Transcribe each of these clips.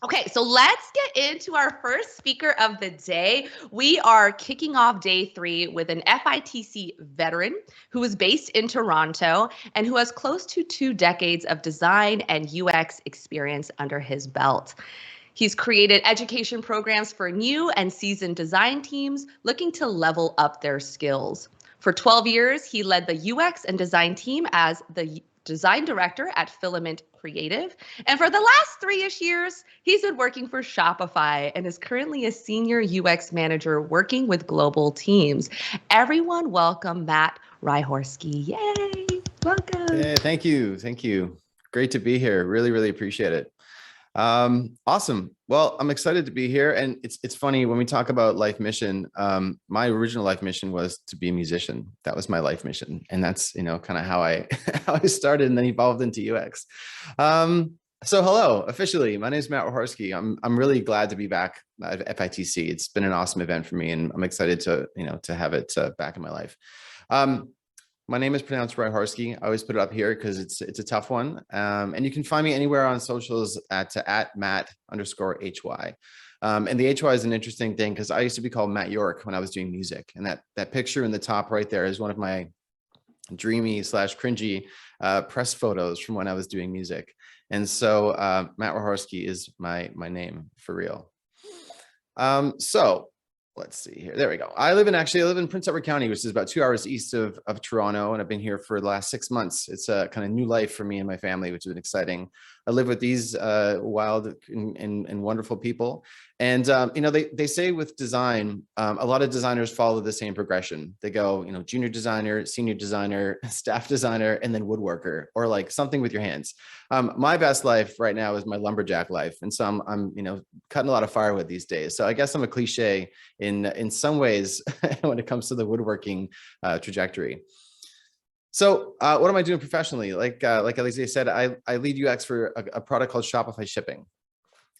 Okay, so let's get into our first speaker of the day. We are kicking off day 3 with an FITC veteran who is based in Toronto and who has close to 2 decades of design and UX experience under his belt. He's created education programs for new and seasoned design teams looking to level up their skills. For 12 years, he led the UX and design team as the design director at Filament Creative. And for the last 3-ish years, he's been working for Shopify and is currently a senior UX manager working with global teams. Everyone welcome Matt Hryhorsky. Yay, welcome. Yeah, thank you. Thank you. Great to be here. Really, really appreciate it. Awesome. Well, I'm excited to be here. And it's funny when we talk about life mission, my original life mission was to be a musician. That was my life mission. And that's, kind of how I, how I started and then evolved into UX. So hello, officially, my name is Matt Hryhorsky. I'm really glad to be back at FITC. It's been an awesome event for me and I'm excited to, to have it back in my life. My name is pronounced Hryhorsky. I always put it up here because it's a tough one. And you can find me anywhere on socials at Matt_HY. And the HY is an interesting thing because I used to be called Matt York when I was doing music. And that picture in the top right there is one of my dreamy/cringy press photos from when I was doing music. And so Matt Hryhorsky is my name for real. So let's see here. There we go. I live in Prince Edward County, which is about 2 hours east of Toronto. And I've been here for the last 6 months. It's a kind of new life for me and my family, which has been exciting. I live with these wild and wonderful people. And, they say with design, a lot of designers follow the same progression. They go, junior designer, senior designer, staff designer, and then woodworker, or like something with your hands. My best life right now is my lumberjack life. And so I'm cutting a lot of firewood these days. So I guess I'm a cliche in some ways when it comes to the woodworking trajectory. So what am I doing professionally? Like Alicia said, I lead UX for a product called Shopify Shipping.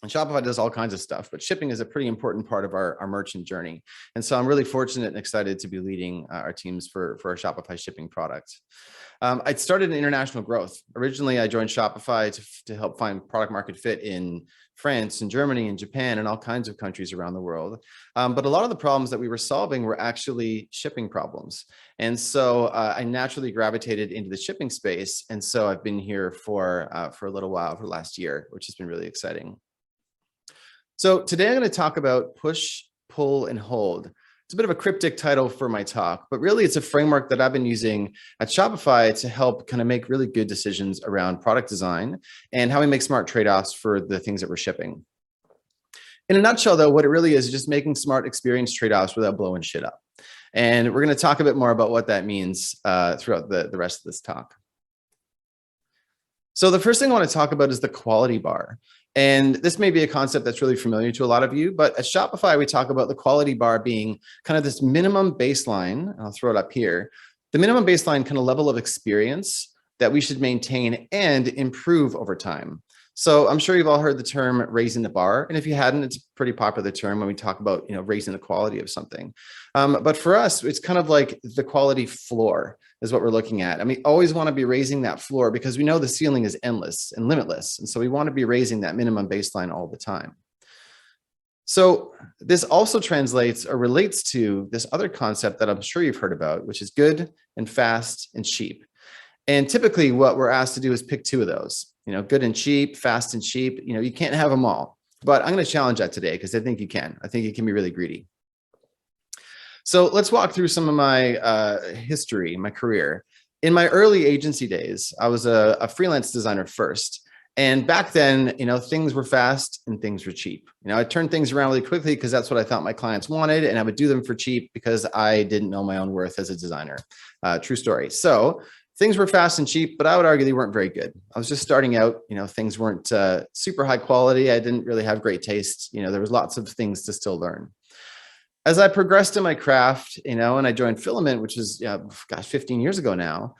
And Shopify does all kinds of stuff, but shipping is a pretty important part of our merchant journey. And so I'm really fortunate and excited to be leading our teams for our Shopify shipping product. I started in international growth. Originally, I joined Shopify to help find product market fit in France and Germany and Japan and all kinds of countries around the world. But a lot of the problems that we were solving were actually shipping problems. And so I naturally gravitated into the shipping space. And so I've been here for a little while, for the last year, which has been really exciting. So today I'm going to talk about push, pull, and hold. It's a bit of a cryptic title for my talk, but really it's a framework that I've been using at Shopify to help kind of make really good decisions around product design and how we make smart trade-offs for the things that we're shipping. In a nutshell, though, what it really is just making smart experience trade-offs without blowing shit up. And we're going to talk a bit more about what that means throughout the rest of this talk. So the first thing I want to talk about is the quality bar. And this may be a concept that's really familiar to a lot of you, but at Shopify, we talk about the quality bar being kind of this minimum baseline. I'll throw it up here. The minimum baseline kind of level of experience that we should maintain and improve over time. So I'm sure you've all heard the term raising the bar. And if you hadn't, it's a pretty popular term when we talk about, raising the quality of something. But for us, it's kind of like the quality floor is what we're looking at. And we always want to be raising that floor because we know the ceiling is endless and limitless. And so we want to be raising that minimum baseline all the time. So this also translates or relates to this other concept that I'm sure you've heard about, which is good and fast and cheap. And typically what we're asked to do is pick 2 of those, good and cheap, fast and cheap. You can't have them all, but I'm going to challenge that today because I think you can. I think you can be really greedy. So let's walk through some of my history, my career. In my early agency days, I was a freelance designer first. And back then, things were fast and things were cheap. I turned things around really quickly because that's what I thought my clients wanted. And I would do them for cheap because I didn't know my own worth as a designer. True story. So things were fast and cheap, but I would argue they weren't very good. I was just starting out, things weren't super high quality. I didn't really have great taste. There was lots of things to still learn. As I progressed in my craft, and I joined Filament, which is, 15 years ago now,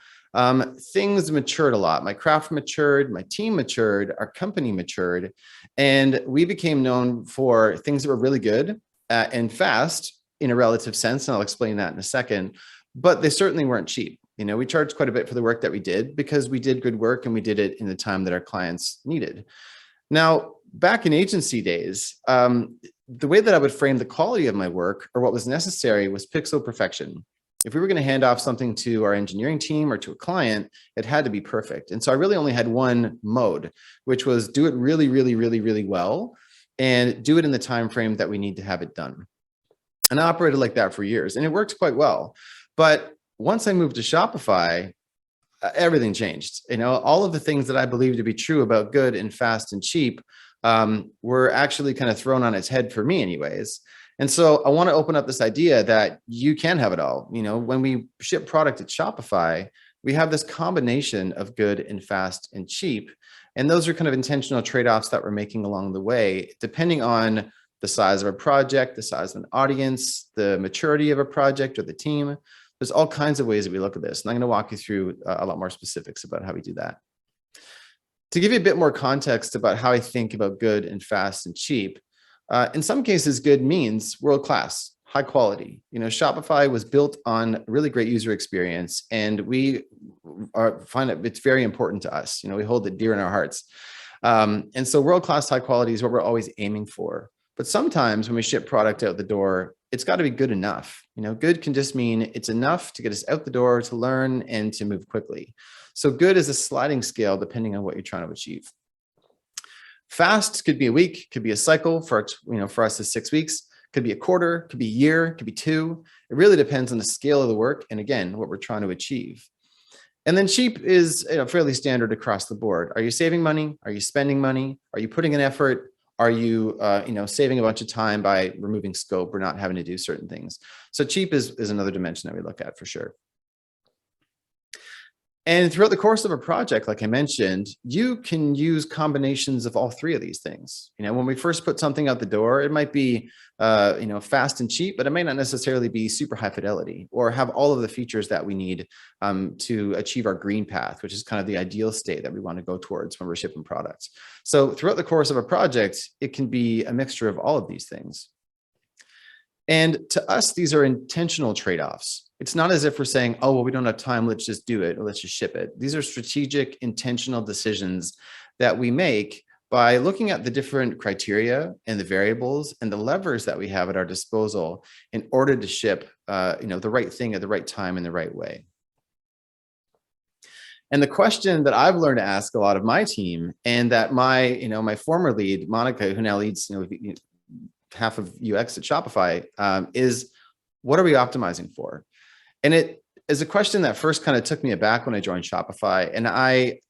things matured a lot. My craft matured, my team matured, our company matured, and we became known for things that were really good and fast in a relative sense. And I'll explain that in a second, but they certainly weren't cheap. We charged quite a bit for the work that we did because we did good work and we did it in the time that our clients needed. Now, back in agency days, the way that I would frame the quality of my work or what was necessary was pixel perfection. If we were going to hand off something to our engineering team or to a client, it had to be perfect. And so I really only had one mode, which was do it really, really, really, really well and do it in the time frame that we need to have it done. And I operated like that for years, and it worked quite well. But once I moved to Shopify, everything changed. You know, all of the things that I believed to be true about good and fast and cheap were actually kind of thrown on its head for me anyways. And so I want to open up this idea that you can have it all. You know, when we ship product at Shopify, we have this combination of good and fast and cheap. And those are kind of intentional trade-offs that we're making along the way, depending on the size of a project, the size of an audience, the maturity of a project or the team. There's all kinds of ways that we look at this. And I'm going to walk you through a lot more specifics about how we do that. To give you a bit more context about how I think about good and fast and cheap, in some cases, good means world-class, high quality. You know, Shopify was built on really great user experience, and we find that it's very important to us. You know, we hold it dear in our hearts. And so world-class high quality is what we're always aiming for. But sometimes when we ship product out the door, it's got to be good enough. You know, good can just mean it's enough to get us out the door, to learn, and to move quickly. So good is a sliding scale depending on what you're trying to achieve. Fast could be a week, could be a cycle. For us is 6 weeks, could be a quarter, could be a year, could be 2. It really depends on the scale of the work and, again, what we're trying to achieve. And then cheap is fairly standard across the board. Are you saving money? Are you spending money? Are you putting in effort? Are you saving a bunch of time by removing scope or not having to do certain things? So cheap is another dimension that we look at for sure. And throughout the course of a project, like I mentioned, you can use combinations of all three of these things. You know, when we first put something out the door, it might be, fast and cheap, but it may not necessarily be super high fidelity or have all of the features that we need to achieve our green path, which is kind of the ideal state that we want to go towards when we're shipping products. So throughout the course of a project, it can be a mixture of all of these things. And to us, these are intentional trade-offs. It's not as if we're saying, oh, well, we don't have time, let's just do it, or let's just ship it. These are strategic, intentional decisions that we make by looking at the different criteria and the variables and the levers that we have at our disposal in order to ship the right thing at the right time in the right way. And the question that I've learned to ask a lot of my team, and that my former lead, Monica, who now leads half of UX at Shopify, is what are we optimizing for? And it is a question that first kind of took me aback when I joined Shopify, and I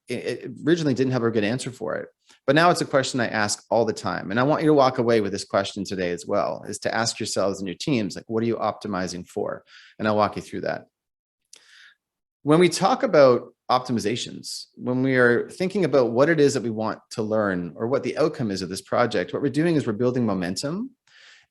originally didn't have a good answer for it. But now it's a question I ask all the time. And I want you to walk away with this question today as well, is to ask yourselves and your teams, like, what are you optimizing for? And I'll walk you through that. When we talk about optimizations, when we are thinking about what it is that we want to learn or what the outcome is of this project, what we're doing is we're building momentum,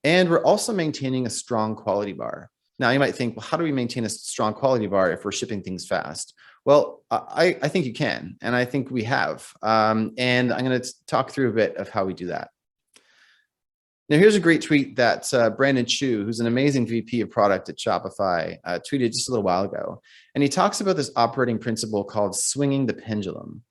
and we're also maintaining a strong quality bar. Now, you might think, well, how do we maintain a strong quality bar if we're shipping things fast? Well, I think you can, and I think we have. And I'm going to talk through a bit of how we do that. Now, here's a great tweet that Brandon Chu, who's an amazing VP of product at Shopify, tweeted just a little while ago. And he talks about this operating principle called swinging the pendulum.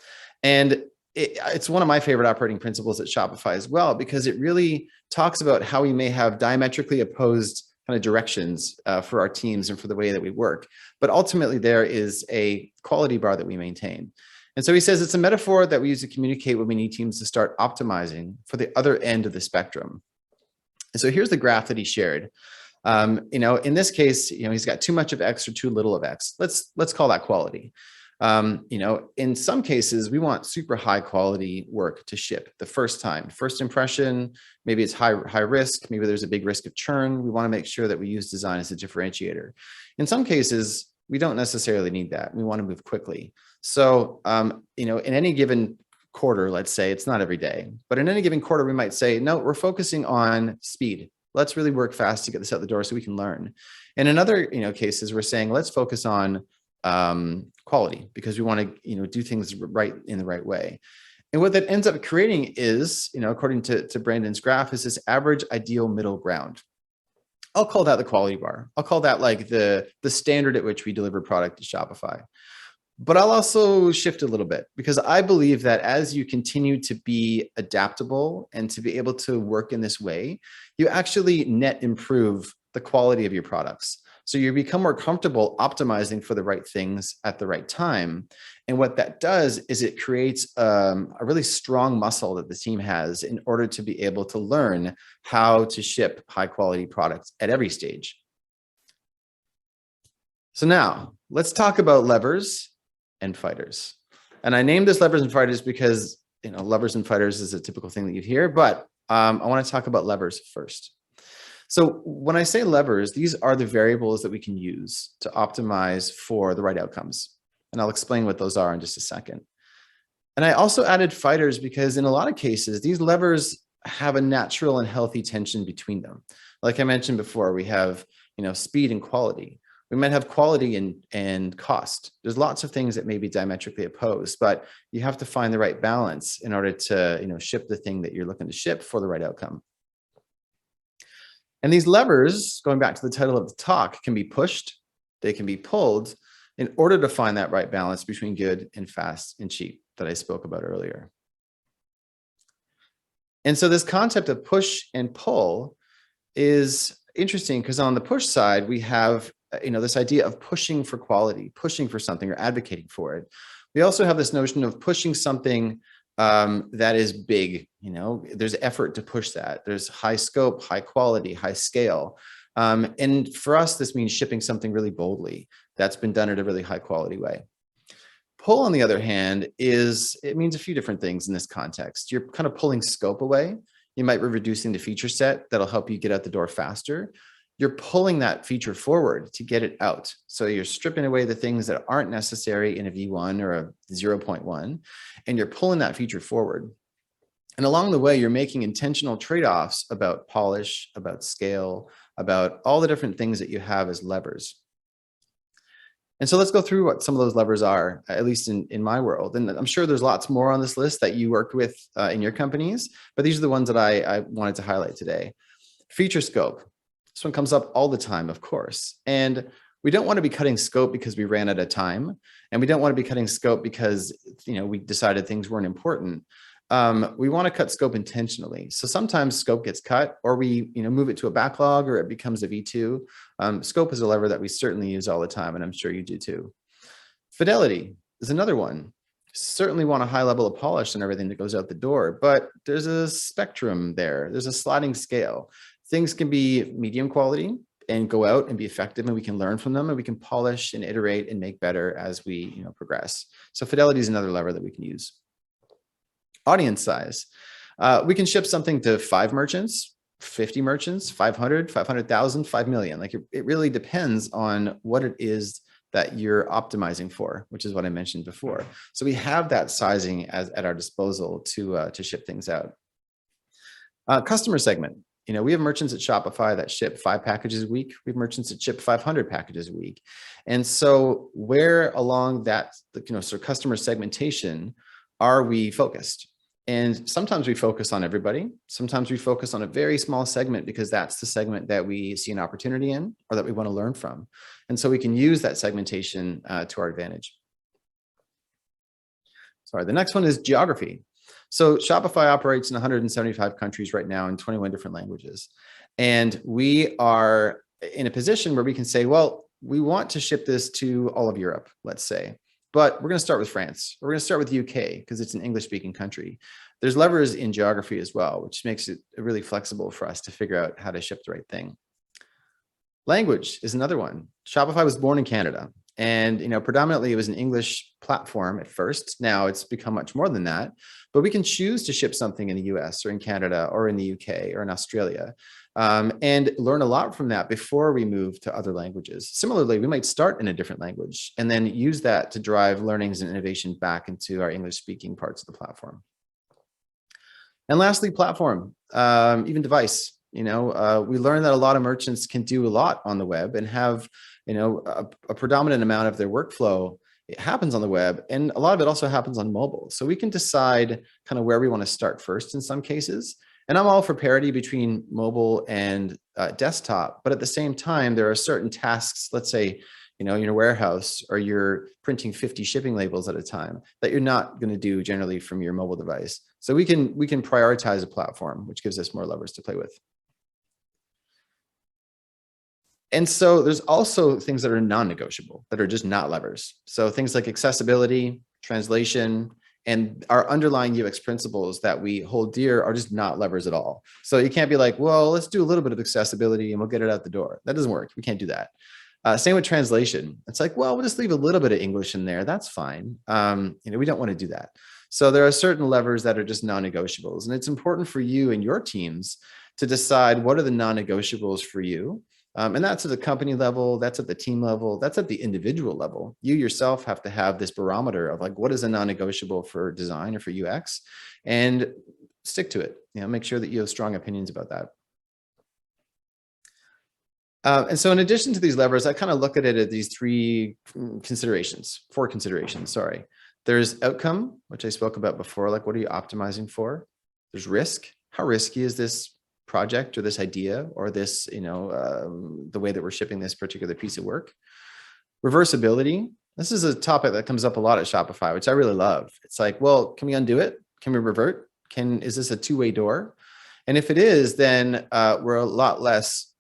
And it's one of my favorite operating principles at Shopify as well, because it really talks about how we may have diametrically opposed kind of directions for our teams and for the way that we work. But ultimately, there is a quality bar that we maintain. And so he says it's a metaphor that we use to communicate when we need teams to start optimizing for the other end of the spectrum. And so here's the graph that he shared. In this case, he's got too much of X or too little of X. Let's call that quality. In some cases, we want super high quality work to ship the first time, first impression. Maybe it's high risk. Maybe there's a big risk of churn. We want to make sure that we use design as a differentiator. In some cases, we don't necessarily need that. We want to move quickly. So, in any given quarter, let's say, it's not every day, but in any given quarter, we might say, no, we're focusing on speed. Let's really work fast to get this out the door so we can learn. And in other cases, we're saying, let's focus on quality because we want to do things right in the right way. And what that ends up creating is, according to Brandon's graph, is this average ideal middle ground. I'll call that the quality bar. I'll call that like the standard at which we deliver product to Shopify. But I'll also shift a little bit because I believe that as you continue to be adaptable and to be able to work in this way, you actually net improve the quality of your products. So you become more comfortable optimizing for the right things at the right time. And what that does is it creates a really strong muscle that the team has in order to be able to learn how to ship high quality products at every stage. So now let's talk about levers and fighters. And I named this levers and fighters because, levers and fighters is a typical thing that you'd hear, but I want to talk about levers first. So when I say levers, these are the variables that we can use to optimize for the right outcomes. And I'll explain what those are in just a second. And I also added fighters because in a lot of cases, these levers have a natural and healthy tension between them. Like I mentioned before, we have, speed and quality. We might have quality and cost. There's lots of things that may be diametrically opposed, but you have to find the right balance in order to, ship the thing that you're looking to ship for the right outcome. And these levers, going back to the title of the talk, can be pushed, they can be pulled in order to find that right balance between good and fast and cheap that I spoke about earlier. And so this concept of push and pull is interesting because on the push side, we have this idea of pushing for quality, pushing for something or advocating for it. We also have this notion of pushing something that is big. There's effort to push that. There's high scope, high quality, high scale. And for us, this means shipping something really boldly that's been done in a really high quality way. Pull, on the other hand, it means a few different things in this context. You're kind of pulling scope away. You might be reducing the feature set that'll help you get out the door faster. You're pulling that feature forward to get it out. So you're stripping away the things that aren't necessary in a V1 or a 0.1, and you're pulling that feature forward. And along the way, you're making intentional trade-offs about polish, about scale, about all the different things that you have as levers. And so let's go through what some of those levers are, at least in my world. And I'm sure there's lots more on this list that you worked with in your companies, but these are the ones that I wanted to highlight today. Feature scope. This one comes up all the time, of course. And we don't want to be cutting scope because we ran out of time. And we don't want to be cutting scope because, we decided things weren't important. We want to cut scope intentionally. So sometimes scope gets cut or we, move it to a backlog or it becomes a V2. Scope is a lever that we certainly use all the time, and I'm sure you do too. Fidelity is another one. Certainly want a high level of polish and everything that goes out the door, but there's a spectrum there. There's a sliding scale. Things can be medium quality and go out and be effective, and we can learn from them, and we can polish and iterate and make better as we progress. So fidelity is another lever that we can use. Audience size. We can ship something to 5 merchants, 50 merchants, 500, 500,000, 5 million. Like it really depends on what it is that you're optimizing for, which is what I mentioned before. So we have that sizing at our disposal to ship things out. Customer segment. We have merchants at Shopify that ship 5 packages a week. We have merchants that ship 500 packages a week. And so where along that, sort of customer segmentation are we focused? And sometimes we focus on everybody. Sometimes we focus on a very small segment because that's the segment that we see an opportunity in or that we want to learn from. And so we can use that segmentation to our advantage. Sorry, the next one is geography. So Shopify operates in 175 countries right now in 21 different languages. And we are in a position where we can say, well, we want to ship this to all of Europe, let's say. But we're going to start with France. We're going to start with the UK because it's an English-speaking country. There's levers in geography as well, which makes it really flexible for us to figure out how to ship the right thing. Language is another one. Shopify was born in Canada, and predominantly it was an English platform at first. Now it's become much more than that, but we can choose to ship something in the US or in Canada or in the UK or in Australia. And learn a lot from that before we move to other languages. Similarly, we might start in a different language and then use that to drive learnings and innovation back into our English-speaking parts of the platform. And lastly, platform, even device. We learn that a lot of merchants can do a lot on the web and have, a predominant amount of their workflow. It happens on the web, and a lot of it also happens on mobile. So we can decide kind of where we want to start first in some cases. And I'm all for parity between mobile and desktop, but at the same time, there are certain tasks, let's say, in your warehouse, or you're printing 50 shipping labels at a time, that you're not going to do generally from your mobile device. So we can prioritize a platform, which gives us more levers to play with. And so there's also things that are non-negotiable, that are just not levers. So things like accessibility, translation, and our underlying UX principles that we hold dear are just not levers at all. So you can't be like, well, let's do a little bit of accessibility and we'll get it out the door. That doesn't work. We can't do that. Same with translation. It's like, well, we'll just leave a little bit of English in there. That's fine. We don't want to do that. So there are certain levers that are just non-negotiables. And it's important for you and your teams to decide what are the non-negotiables for you. And that's at the company level, that's at the team level, that's at the individual level. You yourself have to have this barometer of like, what is a non-negotiable for design or for UX, and stick to it. Make sure that you have strong opinions about that. And so in addition to these levers, I kind of look at it at these four considerations, sorry. There's outcome, which I spoke about before, like what are you optimizing for? There's risk. How risky is this project or this idea or this, the way that we're shipping this particular piece of work? Reversibility. This is a topic that comes up a lot at Shopify, which I really love. It's like, well, can we undo it? Can we revert? Is this a two-way door? And if it is, then we're a lot less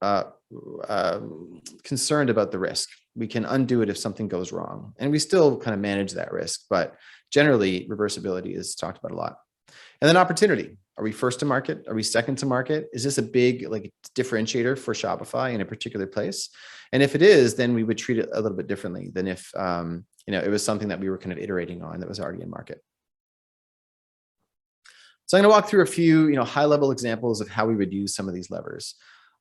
concerned about the risk. We can undo it if something goes wrong, and we still kind of manage that risk, but generally reversibility is talked about a lot. And then opportunity. Are we first to market? Are we second to market? Is this a big differentiator for Shopify in a particular place? And if it is, then we would treat it a little bit differently than if it was something that we were kind of iterating on that was already in market. So I'm going to walk through a few high-level examples of how we would use some of these levers.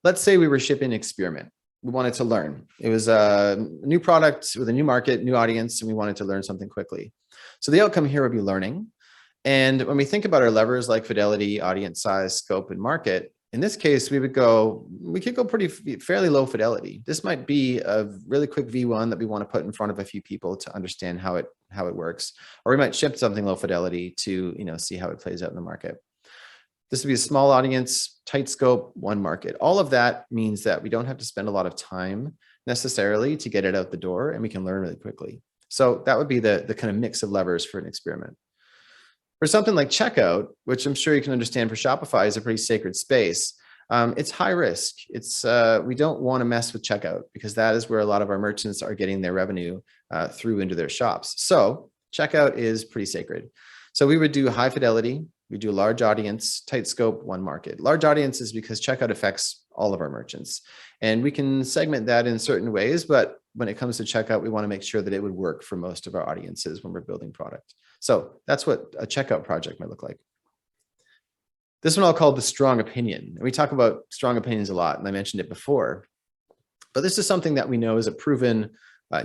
Let's say we were shipping an experiment. We wanted to learn. It was a new product with a new market, new audience, and we wanted to learn something quickly. So the outcome here would be learning. And when we think about our levers like fidelity, audience size, scope, and market, in this case, we could go fairly low fidelity. This might be a really quick V1 that we want to put in front of a few people to understand how it works. Or we might ship something low fidelity to see how it plays out in the market. This would be a small audience, tight scope, one market. All of that means that we don't have to spend a lot of time necessarily to get it out the door, and we can learn really quickly. So that would be the kind of mix of levers for an experiment. For something like checkout, which I'm sure you can understand for Shopify is a pretty sacred space, it's high risk. We don't want to mess with checkout because that is where a lot of our merchants are getting their revenue through into their shops. So checkout is pretty sacred. So we would do high fidelity. We do large audience, tight scope, one market. Large audience is because checkout affects all of our merchants. And we can segment that in certain ways, but when it comes to checkout, we want to make sure that it would work for most of our audiences when we're building product. So that's what a checkout project might look like. This one I'll call the strong opinion. And we talk about strong opinions a lot, and I mentioned it before. But this is something that we know is a proven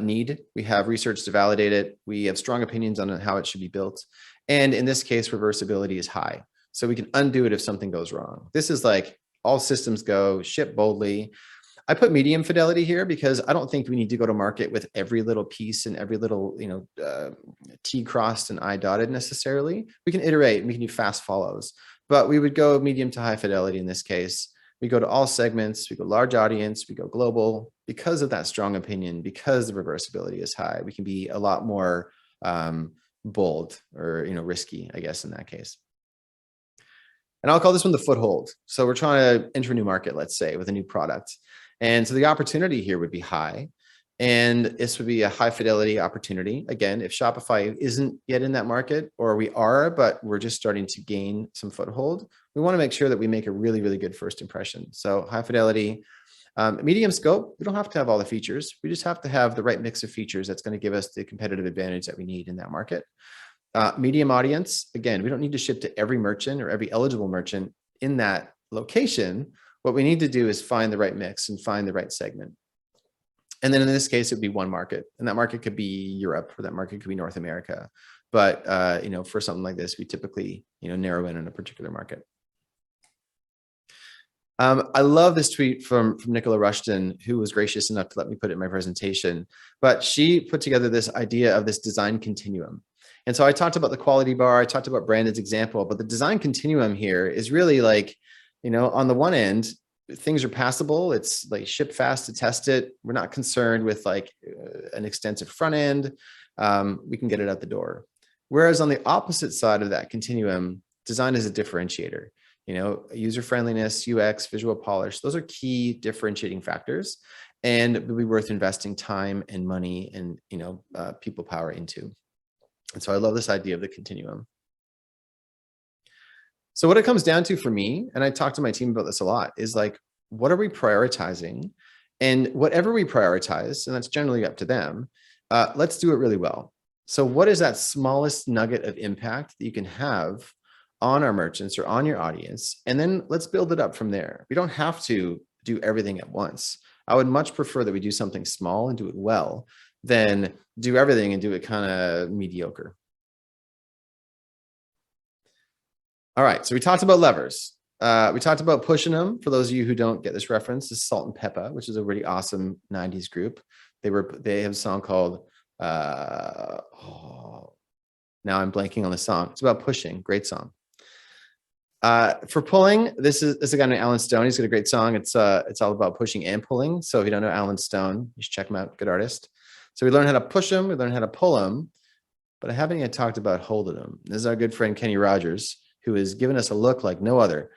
need. We have research to validate it. We have strong opinions on how it should be built. And in this case, reversibility is high. So we can undo it if something goes wrong. This is like all systems go, ship boldly. I put medium fidelity here because I don't think we need to go to market with every little piece and every little, T crossed and I dotted necessarily. We can iterate and we can do fast follows, but we would go medium to high fidelity in this case. We go to all segments, we go large audience, we go global. Because of that strong opinion, because the reversibility is high, we can be a lot more bold or risky, I guess, in that case. And I'll call this one the foothold. So we're trying to enter a new market, let's say, with a new product. And so the opportunity here would be high. And this would be a high fidelity opportunity. Again, if Shopify isn't yet in that market, or we are, but we're just starting to gain some foothold, we want to make sure that we make a really, really good first impression. So high fidelity, medium scope, we don't have to have all the features. We just have to have the right mix of features that's going to give us the competitive advantage that we need in that market. Medium audience, again, we don't need to ship to every merchant or every eligible merchant in that location. What we need to do is find the right mix and find the right segment. And then in this case, it would be one market, and that market could be Europe, or that market could be North America. But for something like this, we typically narrow in on a particular market. I love this tweet from Nicola Rushton, who was gracious enough to let me put it in my presentation. But she put together this idea of this design continuum. And so I talked about the quality bar, I talked about Brandon's example, but the design continuum here is really like, on the one end, things are passable. It's like ship fast to test it. We're not concerned with like an extensive front end. We can get it out the door. Whereas on the opposite side of that continuum, design is a differentiator. You know, user friendliness, UX, visual polish, those are key differentiating factors, and it would be worth investing time and money and, you know, people power into. And so I love this idea of the continuum. So what it comes down to for me, and I talk to my team about this a lot, is like, what are we prioritizing? And whatever we prioritize, and that's generally up to them, let's do it really well. So what is that smallest nugget of impact that you can have on our merchants or on your audience? And then let's build it up from there. We don't have to do everything at once. I would much prefer that we do something small and do it well than do everything and do it kind of mediocre. All right, so we talked about levers. We talked about pushing them. For those of you who don't get this reference, this is Salt and Pepper, which is a really awesome 90s group. They have a song called, now I'm blanking on the song. It's about pushing, great song. For pulling, this is a guy named Alan Stone. He's got a great song. It's all about pushing and pulling. So if you don't know Alan Stone, you should check him out, good artist. So we learned how to push them, we learned how to pull them, but I haven't yet talked about holding them. This is our good friend, Kenny Rogers, who has given us a look like no other.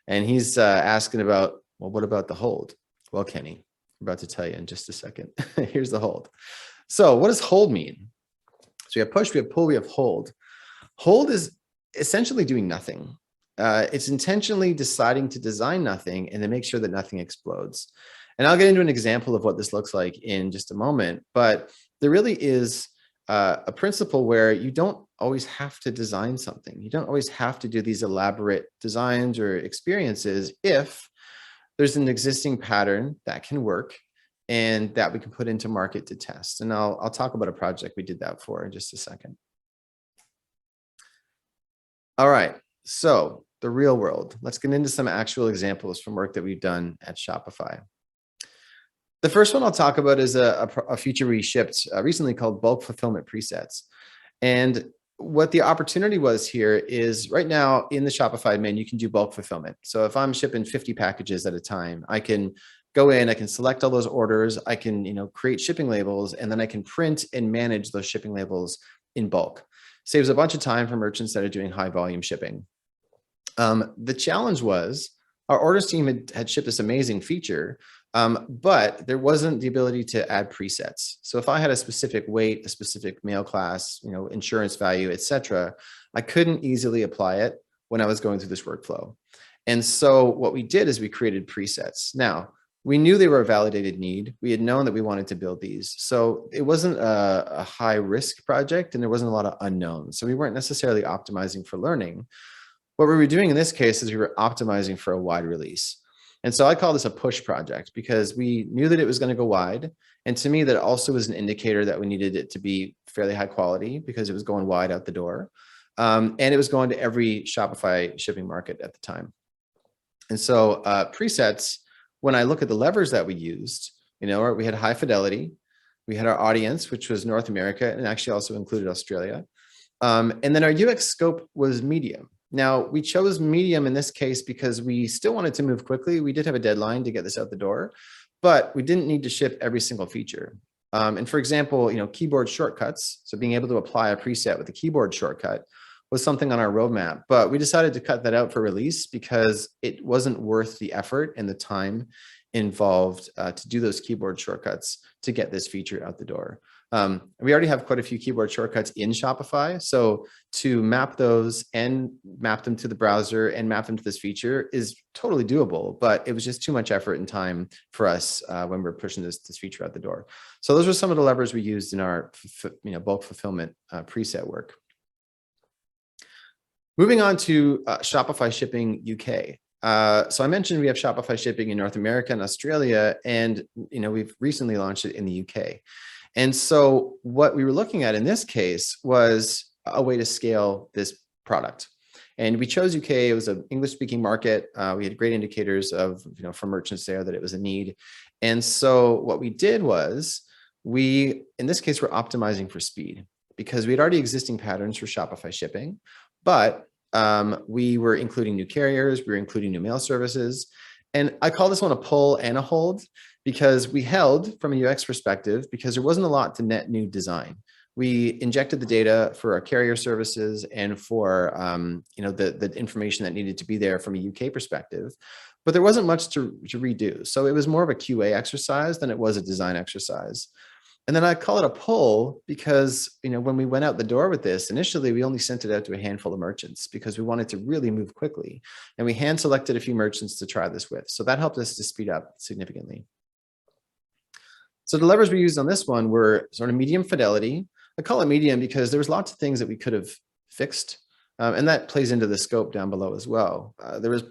And he's asking about, well, what about the hold? Well, Kenny, I'm about to tell you in just a second. Here's the hold. So what does hold mean? So we have push, we have pull, we have hold. Hold is essentially doing nothing. It's intentionally deciding to design nothing and then make sure that nothing explodes. And I'll get into an example of what this looks like in just a moment, but there really is a principle where you don't always have to design something. You don't always have to do these elaborate designs or experiences if there's an existing pattern that can work and that we can put into market to test. And I'll talk about a project we did that for in just a second. All right, so the real world. Let's get into some actual examples from work that we've done at Shopify. The first one I'll talk about is a feature we shipped recently called bulk fulfillment presets. And what the opportunity was here is right now in the Shopify admin, you can do bulk fulfillment. So if I'm shipping 50 packages at a time, I can go in, I can select all those orders, I can, you know, create shipping labels, and then I can print and manage those shipping labels in bulk. Saves a bunch of time for merchants that are doing high volume shipping. The challenge was our orders team had shipped this amazing feature, but there wasn't the ability to add presets. So if I had a specific weight, a specific mail class, you know, insurance value, etc., I couldn't easily apply it when I was going through this workflow. And so what we did is we created presets. Now, we knew they were a validated need. We had known that we wanted to build these. So it wasn't a high risk project and there wasn't a lot of unknowns. So we weren't necessarily optimizing for learning. What we were doing in this case is we were optimizing for a wide release. And so I call this a push project because we knew that it was going to go wide. And to me, that also was an indicator that we needed it to be fairly high quality because it was going wide out the door. And it was going to every Shopify shipping market at the time. And so presets, when I look at the levers that we used, you know, we had high fidelity, we had our audience, which was North America and actually also included Australia. And then our UX scope was medium. Now, we chose medium in this case because we still wanted to move quickly. We did have a deadline to get this out the door, but we didn't need to ship every single feature. And for example, you know, keyboard shortcuts, so being able to apply a preset with a keyboard shortcut was something on our roadmap, but we decided to cut that out for release because it wasn't worth the effort and the time involved to do those keyboard shortcuts to get this feature out the door. We already have quite a few keyboard shortcuts in Shopify. So to map those and map them to the browser and map them to this feature is totally doable, but it was just too much effort and time for us when we're pushing this feature out the door. So those are some of the levers we used in our bulk fulfillment preset work. Moving on to Shopify Shipping UK. So I mentioned we have Shopify Shipping in North America and Australia, and we've recently launched it in the UK. And so what we were looking at in this case was a way to scale this product. And we chose UK. It was an English-speaking market. We had great indicators of, from merchants there that it was a need. And so what we did was in this case, we're optimizing for speed because we had already existing patterns for Shopify Shipping, but we were including new carriers, we were including new mail services. And I call this one a pull and a hold because we held from a UX perspective because there wasn't a lot to net new design. We injected the data for our carrier services and for the information that needed to be there from a UK perspective, but there wasn't much to redo. So it was more of a QA exercise than it was a design exercise. And then I call it a pull because, when we went out the door with this, initially, we only sent it out to a handful of merchants because we wanted to really move quickly. And we hand selected a few merchants to try this with. So that helped us to speed up significantly. So the levers we used on this one were sort of medium fidelity. I call it medium because there was lots of things that we could have fixed. And that plays into the scope down below as well. There was,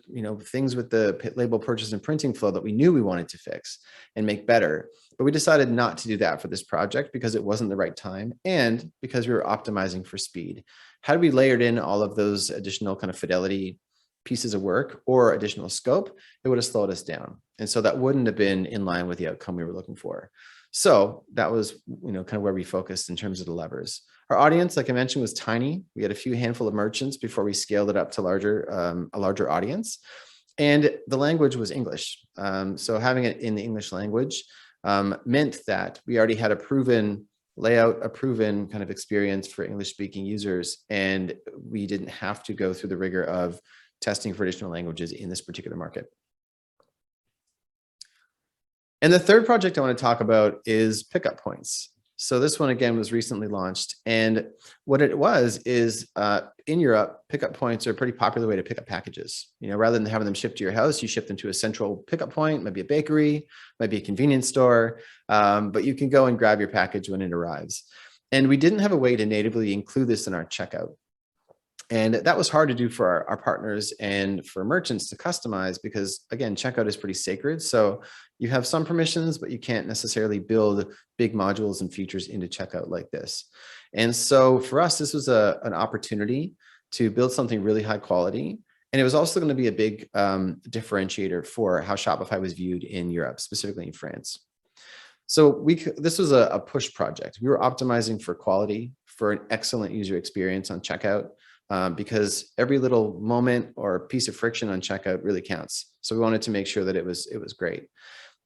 things with the label purchase and printing flow that we knew we wanted to fix and make better, but we decided not to do that for this project because it wasn't the right time and because we were optimizing for speed. Had we layered in all of those additional kind of fidelity pieces of work or additional scope, it would have slowed us down. And so that wouldn't have been in line with the outcome we were looking for. So that was, kind of where we focused in terms of the levers. Our audience, like I mentioned, was tiny. We had a few handful of merchants before we scaled it up to a larger audience. And the language was English. So having it in the English language meant that we already had a proven layout, a proven kind of experience for English speaking users. And we didn't have to go through the rigor of testing for additional languages in this particular market. And the third project I want to talk about is pickup points. So this one, again, was recently launched. And what it was is in Europe, pickup points are a pretty popular way to pick up packages. Rather than having them shipped to your house, you ship them to a central pickup point, maybe a bakery, maybe a convenience store, but you can go and grab your package when it arrives. And we didn't have a way to natively include this in our checkout. And that was hard to do for our partners and for merchants to customize because, again, checkout is pretty sacred. So you have some permissions, but you can't necessarily build big modules and features into checkout like this. And so for us, this was an opportunity to build something really high quality. And it was also going to be a big differentiator for how Shopify was viewed in Europe, specifically in France. So this was a push project. We were optimizing for quality, for an excellent user experience on checkout. Because every little moment or piece of friction on checkout really counts. So we wanted to make sure that it was great.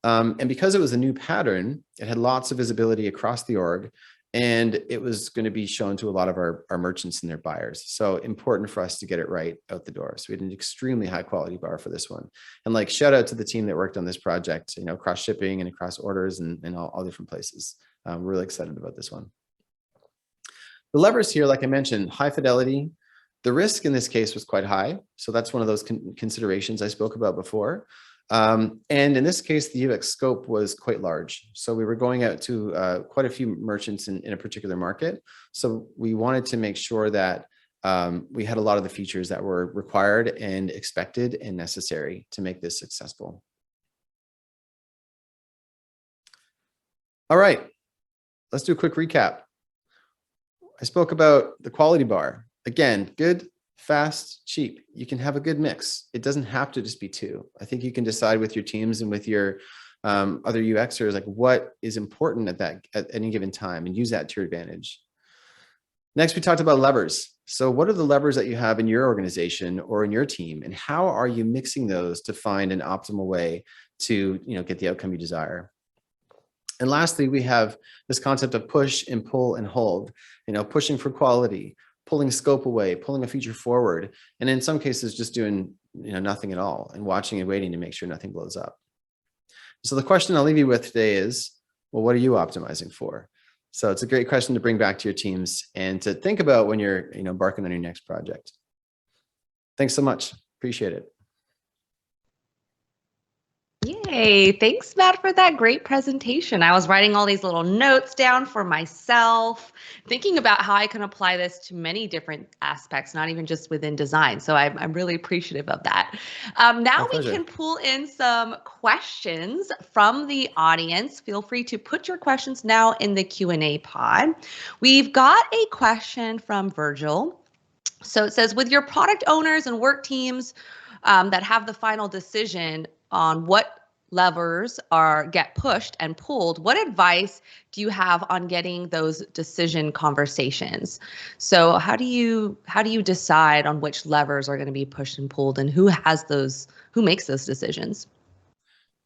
And because it was a new pattern, it had lots of visibility across the org, and it was going to be shown to a lot of our merchants and their buyers. So important for us to get it right out the door. So we had an extremely high quality bar for this one. And shout out to the team that worked on this project, across shipping and across orders and all different places. We're really excited about this one. The levers here, like I mentioned, high fidelity. The risk in this case was quite high. So that's one of those considerations I spoke about before. And in this case, the UX scope was quite large. So we were going out to quite a few merchants in a particular market. So we wanted to make sure that we had a lot of the features that were required and expected and necessary to make this successful. All right, let's do a quick recap. I spoke about the quality bar. Again, good, fast, cheap. You can have a good mix. It doesn't have to just be two. I think you can decide with your teams and with your other UXers, what is important at any given time and use that to your advantage. Next, we talked about levers. So what are the levers that you have in your organization or in your team, and how are you mixing those to find an optimal way to get the outcome you desire? And lastly, we have this concept of push and pull and hold, pushing for quality, pulling scope away, pulling a feature forward, and in some cases just doing nothing at all and watching and waiting to make sure nothing blows up. So the question I'll leave you with today is, well, what are you optimizing for? So it's a great question to bring back to your teams and to think about when you're embarking on your next project. Thanks so much. Appreciate it. Yay. Thanks, Matt, for that great presentation. I was writing all these little notes down for myself, thinking about how I can apply this to many different aspects, not even just within design. So I'm really appreciative of that. Now we can pull in some questions from the audience. Feel free to put your questions now in the Q&A pod. We've got a question from Virgil. So it says, with your product owners and work teams that have the final decision on what levers get pushed and pulled, what advice do you have on getting those decision conversations? So how do you decide on which levers are going to be pushed and pulled, and who makes those decisions?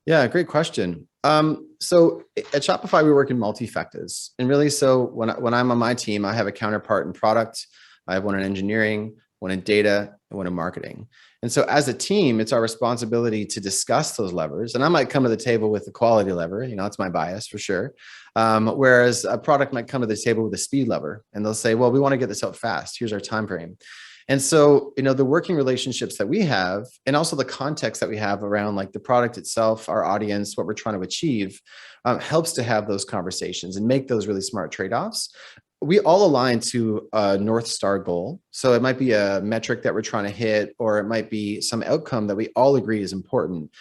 Yeah, great question. So at Shopify, we work in multi-factors. And really, so when I'm on my team, I have a counterpart in product, I have one in engineering, one in data, and one in marketing. And so as a team, it's our responsibility to discuss those levers. And I might come to the table with the quality lever, it's my bias for sure. Whereas a product might come to the table with a speed lever, and they'll say, well, we want to get this out fast. Here's our time frame. And so, the working relationships that we have, and also the context that we have around like the product itself, our audience, what we're trying to achieve, helps to have those conversations and make those really smart trade-offs. We all align to a North Star goal. So it might be a metric that we're trying to hit, or it might be some outcome that we all agree is important.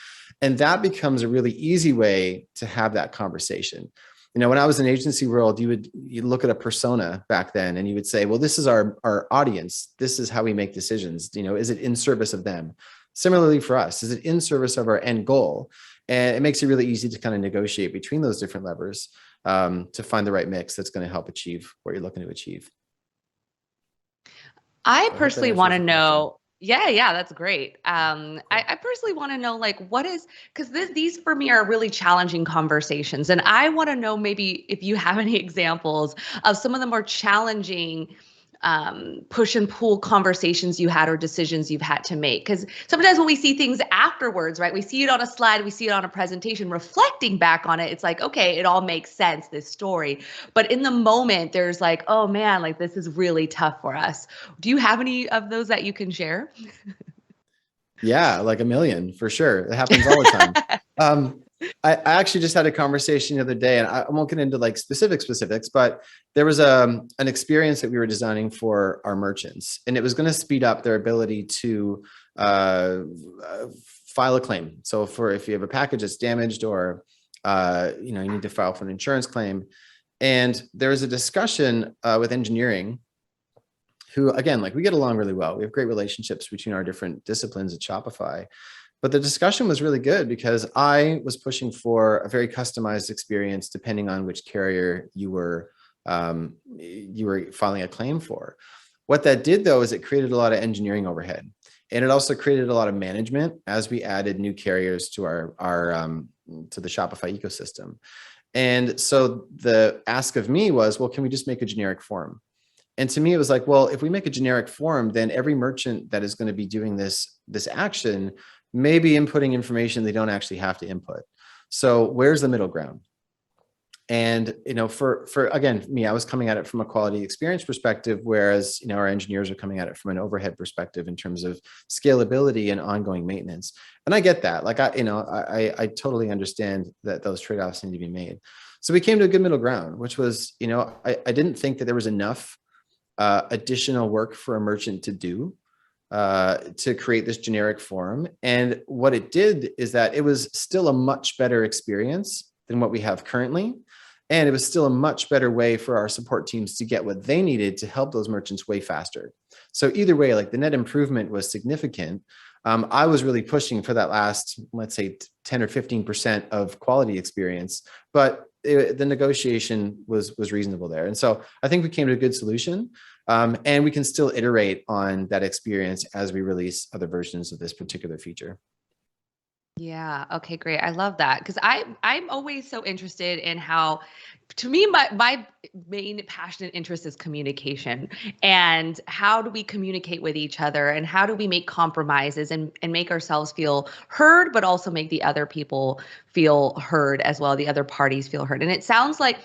And that becomes a really easy way to have that conversation. When I was in agency world, you look at a persona back then and you would say, well, this is our audience. This is how we make decisions. Is it in service of them? Similarly for us, is it in service of our end goal? And it makes it really easy to kind of negotiate between those different levers to find the right mix that's going to help achieve what you're looking to achieve. I personally want to know. Yeah, that's great. I personally want to know, like, what is, because these for me are really challenging conversations. And I want to know maybe if you have any examples of some of the more challenging push and pull conversations you had or decisions you've had to make. Because sometimes when we see things afterwards, right, we see it on a slide, we see it on a presentation, reflecting back on it, it's like, okay, it all makes sense, this story. But in the moment, there's like, oh man, like this is really tough for us. Do you have any of those that you can share? Yeah, like a million for sure. It happens all the time. I actually just had a conversation the other day, and I won't get into like specifics, but there was an experience that we were designing for our merchants, and it was going to speed up their ability to file a claim. So if you have a package that's damaged, or you need to file for an insurance claim, and there was a discussion with engineering, who, again, like we get along really well. We have great relationships between our different disciplines at Shopify. But the discussion was really good because I was pushing for a very customized experience depending on which carrier you were filing a claim for. What that did, though, is it created a lot of engineering overhead, and it also created a lot of management as we added new carriers to to the Shopify ecosystem. And so the ask of me was, well, can we just make a generic form? And to me, it was like, well, if we make a generic form, then every merchant that is going to be doing this action may be inputting information they don't actually have to input. So where's the middle ground? And, for again, me, I was coming at it from a quality experience perspective, whereas, our engineers are coming at it from an overhead perspective in terms of scalability and ongoing maintenance. And I get that. Like, I totally understand that those trade-offs need to be made. So we came to a good middle ground, which was, I didn't think that there was enough additional work for a merchant to do to create this generic form. And what it did is that it was still a much better experience than what we have currently. And it was still a much better way for our support teams to get what they needed to help those merchants way faster. So either way, like the net improvement was significant. I was really pushing for that last, let's say 10 or 15% of quality experience, but the negotiation was reasonable there. And so I think we came to a good solution. And we can still iterate on that experience as we release other versions of this particular feature. Yeah. Okay, great. I love that because I'm always so interested in how, to me, my main passion and interest is communication, and how do we communicate with each other, and how do we make compromises and make ourselves feel heard, but also make the other people feel heard as well, the other parties feel heard. And it sounds like,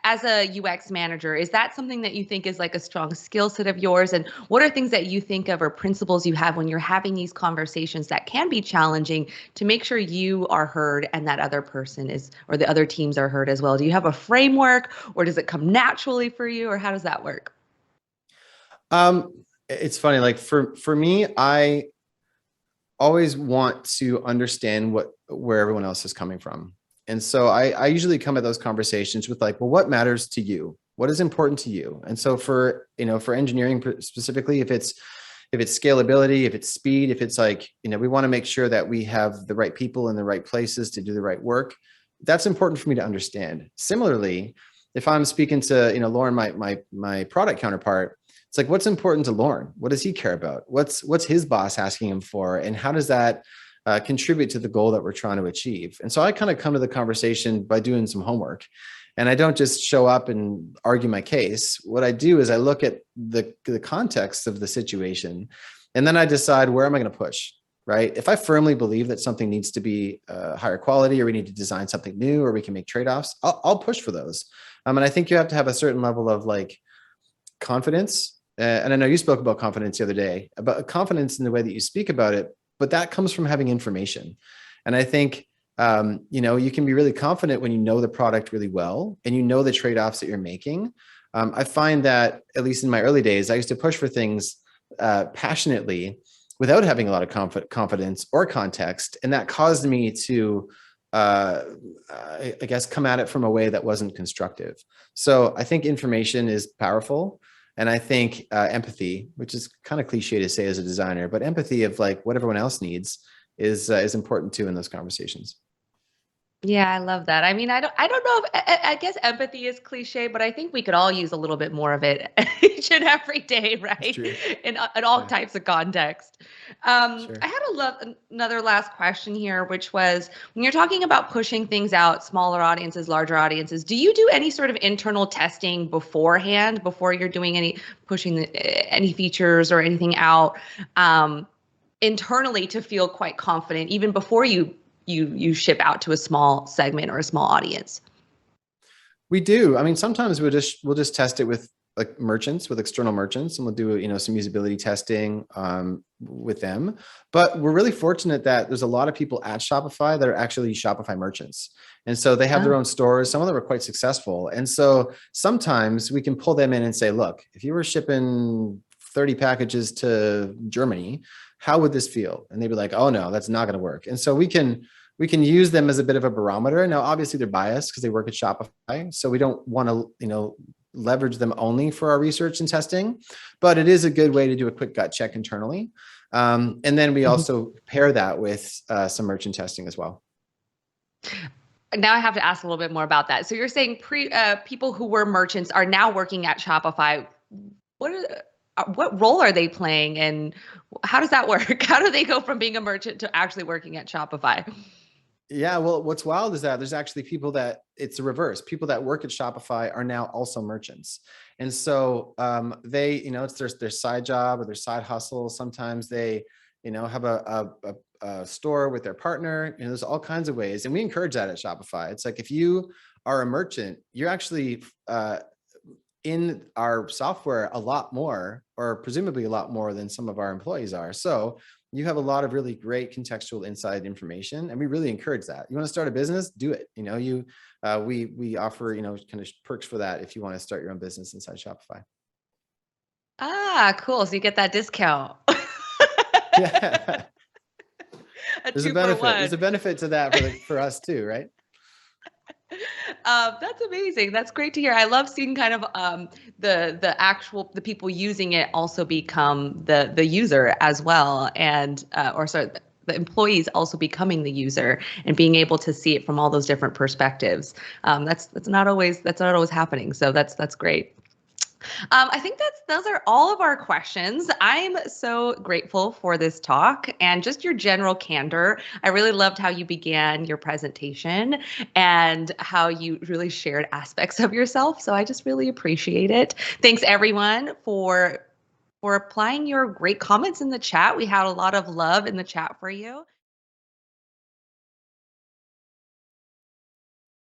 as a UX manager, is that something that you think is like a strong skill set of yours? And what are things that you think of or principles you have when you're having these conversations that can be challenging to make sure you are heard and that other person is, or the other teams are heard as well? Do you have a framework, or does it come naturally for you, or how does that work? It's funny, like for me, I always want to understand where everyone else is coming from. And so I usually come at those conversations with like, well, what matters to you? What is important to you? And so for engineering specifically, if it's scalability, if it's speed, if it's like, we want to make sure that we have the right people in the right places to do the right work, that's important for me to understand. Similarly, if I'm speaking to, Lauren, my product counterpart, it's like, what's important to Lauren? What does he care about? What's his boss asking him for? And how does that contribute to the goal that we're trying to achieve. And so I kind of come to the conversation by doing some homework. And I don't just show up and argue my case. What I do is I look at the context of the situation, and then I decide, where am I going to push, right? If I firmly believe that something needs to be higher quality, or we need to design something new, or we can make trade-offs, I'll push for those. And I think you have to have a certain level of like confidence. And I know you spoke about confidence the other day, about confidence in the way that you speak about it, but that comes from having information. And I think, you can be really confident when you know the product really well and you know the trade-offs that you're making. I find that, at least in my early days, I used to push for things passionately without having a lot of confidence or context. And that caused me to, I guess, come at it from a way that wasn't constructive. So I think information is powerful. And I think empathy, which is kind of cliche to say as a designer, but empathy of like what everyone else needs is important too in those conversations. Yeah, I love that. I mean, I don't know if I guess empathy is cliche, but I think we could all use a little bit more of it each and every day, That's right? true. In all Yeah, types of context. sure. I had another last question here, which was, when you're talking about pushing things out, smaller audiences, larger audiences, do you do any sort of internal testing beforehand, before you're doing any pushing any features or anything out internally, to feel quite confident even before you ship out to a small segment or a small audience? We do. I mean, sometimes we'll just test it with like merchants, with external merchants, and we'll do some usability testing with them. But we're really fortunate that there's a lot of people at Shopify that are actually Shopify merchants, and so they have their Oh, own stores. Some of them are quite successful, and so sometimes we can pull them in and say, "Look, if you were shipping 30 packages to Germany, how would this feel?" And they'd be like, "Oh no, that's not going to work." And so we can use them as a bit of a barometer. Now, obviously, they're biased because they work at Shopify, so we don't want to, leverage them only for our research and testing. But it is a good way to do a quick gut check internally, and then we mhm. also pair that with some merchant testing as well. Now I have to ask a little bit more about that. So you're saying people who were merchants are now working at Shopify. What are, what role are they playing, and how does that work? How do they go from being a merchant to actually working at Shopify? Yeah, well, what's wild is that there's actually people that it's the reverse. People that work at Shopify are now also merchants. And so they, it's their side job or their side hustle. Sometimes they, have a store with their partner. There's all kinds of ways. And we encourage that at Shopify. It's like, if you are a merchant, you're actually in our software a lot more, or presumably a lot more than some of our employees are. So you have a lot of really great contextual inside information, and we really encourage that. You want to start a business, do it. We offer kind of perks for that if you want to start your own business inside Shopify. Ah, cool. So you get that discount. Yeah, A there's a two for benefit. There's one. a benefit to that for us too, right? That's amazing. That's great to hear. I love seeing kind of the people using it also become the user as well, and or sorry, the employees also becoming the user and being able to see it from all those different perspectives. That's not always happening. So that's great. I think those are all of our questions. I'm so grateful for this talk and just your general candor. I really loved how you began your presentation and how you really shared aspects of yourself. So I just really appreciate it. Thanks everyone for applying your great comments in the chat. We had a lot of love in the chat for you.